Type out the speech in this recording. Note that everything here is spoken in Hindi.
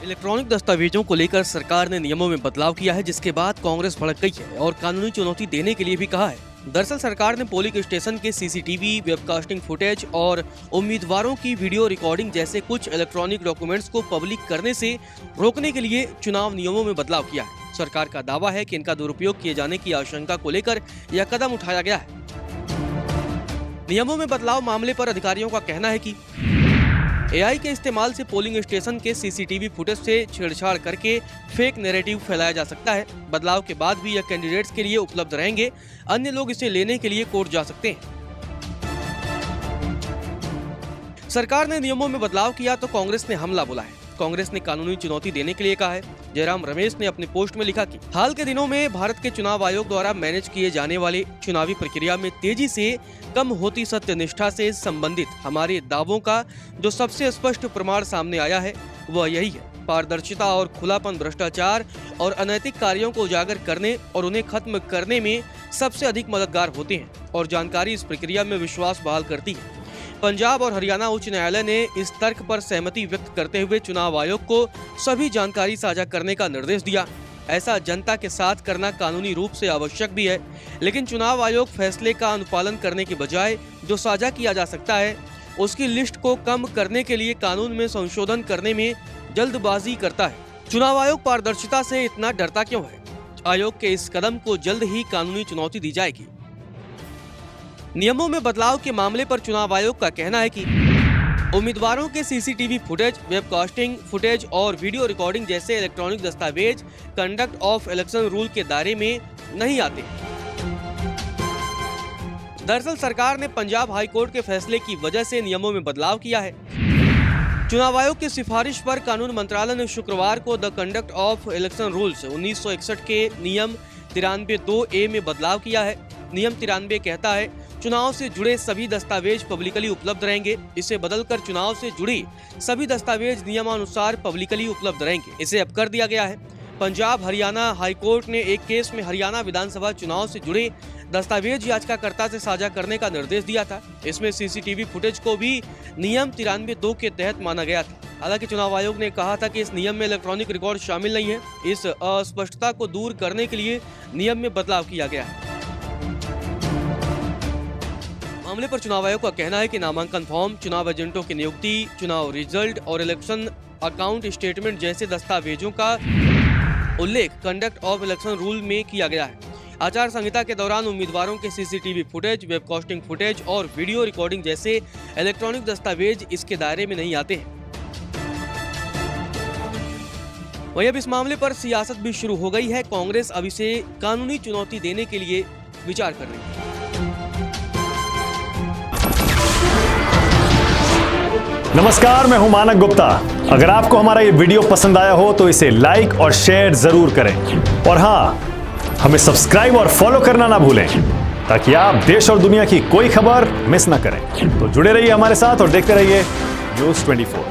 इलेक्ट्रॉनिक दस्तावेजों को लेकर सरकार ने नियमों में बदलाव किया है, जिसके बाद कांग्रेस भड़क गई है और कानूनी चुनौती देने के लिए भी कहा है। दरअसल सरकार ने पोलिंग स्टेशन के सीसीटीवी, वेबकास्टिंग फुटेज और उम्मीदवारों की वीडियो रिकॉर्डिंग जैसे कुछ इलेक्ट्रॉनिक डॉक्यूमेंट्स को पब्लिक करने से रोकने के लिए चुनाव नियमों में बदलाव किया है। सरकार का दावा है कि इनका दुरुपयोग किए जाने की आशंका को लेकर यह कदम उठाया गया है। नियमों में बदलाव मामले पर अधिकारियों का कहना है कि एआई के इस्तेमाल से पोलिंग स्टेशन के सीसीटीवी फुटेज से छेड़छाड़ करके फेक नैरेटिव फैलाया जा सकता है। बदलाव के बाद भी यह कैंडिडेट्स के लिए उपलब्ध रहेंगे, अन्य लोग इसे लेने के लिए कोर्ट जा सकते हैं। सरकार ने नियमों में बदलाव किया तो कांग्रेस ने हमला बोला है। कांग्रेस ने कानूनी चुनौती देने के लिए कहा है। जयराम रमेश ने अपने पोस्ट में लिखा कि हाल के दिनों में भारत के चुनाव आयोग द्वारा मैनेज किए जाने वाले चुनावी प्रक्रिया में तेजी से कम होती सत्यनिष्ठा से संबंधित हमारे दावों का जो सबसे स्पष्ट प्रमाण सामने आया है वह यही है। पारदर्शिता और खुलापन भ्रष्टाचार और अनैतिक कार्यों को उजागर करने और उन्हें खत्म करने में सबसे अधिक मददगार होते हैं और जानकारी इस प्रक्रिया में विश्वास बहाल करती है। पंजाब और हरियाणा उच्च न्यायालय ने इस तर्क पर सहमति व्यक्त करते हुए चुनाव आयोग को सभी जानकारी साझा करने का निर्देश दिया। ऐसा जनता के साथ करना कानूनी रूप से आवश्यक भी है, लेकिन चुनाव आयोग फैसले का अनुपालन करने के बजाय जो साझा किया जा सकता है उसकी लिस्ट को कम करने के लिए कानून में संशोधन करने में जल्दबाजी करता है। चुनाव आयोग पारदर्शिता से इतना डरता क्यों है? आयोग के इस कदम को जल्द ही कानूनी चुनौती दी जाएगी। नियमों में बदलाव के मामले पर चुनाव आयोग का कहना है कि उम्मीदवारों के सीसीटीवी फुटेज, वेबकास्टिंग फुटेज और वीडियो रिकॉर्डिंग जैसे इलेक्ट्रॉनिक दस्तावेज कंडक्ट ऑफ इलेक्शन रूल के दायरे में नहीं आते। दरअसल सरकार ने पंजाब हाई कोर्ट के फैसले की वजह से नियमों में बदलाव किया है। चुनाव आयोग की सिफारिश पर कानून मंत्रालय ने शुक्रवार को the conduct of election rules 1961 के नियम 93(2)A में बदलाव किया है। नियम 93 कहता है चुनाव से जुड़े सभी दस्तावेज पब्लिकली उपलब्ध रहेंगे। इसे बदलकर चुनाव से जुड़ी सभी दस्तावेज नियमानुसार पब्लिकली उपलब्ध रहेंगे। इसे अब कर दिया गया है। पंजाब हरियाणा हाई कोर्ट ने एक केस में हरियाणा विधानसभा चुनाव से जुड़े दस्तावेज याचिकाकर्ता से साझा करने का निर्देश दिया था। इसमें सीसीटीवी फुटेज को भी नियम 93(2) के तहत माना गया था। हालांकि चुनाव आयोग ने कहा था कि इस नियम में इलेक्ट्रॉनिक रिकॉर्ड शामिल नहीं है। इस अस्पष्टता को दूर करने के लिए नियम में बदलाव किया गया है। मामले पर चुनाव आयोग का कहना है कि नामांकन फॉर्म, चुनाव एजेंटों की नियुक्ति, चुनाव रिजल्ट और इलेक्शन अकाउंट स्टेटमेंट जैसे दस्तावेजों का उल्लेख कंडक्ट ऑफ इलेक्शन रूल में किया गया है। आचार संहिता के दौरान उम्मीदवारों के सीसीटीवी फुटेज, वेबकास्टिंग फुटेज और वीडियो रिकॉर्डिंग जैसे इलेक्ट्रॉनिक दस्तावेज इसके दायरे में नहीं आते हैं। वहीं अब इस मामले पर सियासत भी शुरू हो गई है। कांग्रेस अब इसे कानूनी चुनौती देने के लिए विचार कर रही है। नमस्कार, मैं हूं मानक गुप्ता। अगर आपको हमारा ये वीडियो पसंद आया हो तो इसे लाइक और शेयर जरूर करें और हाँ, हमें सब्सक्राइब और फॉलो करना ना भूलें ताकि आप देश और दुनिया की कोई खबर मिस ना करें। तो जुड़े रहिए हमारे साथ और देखते रहिए न्यूज़ 24।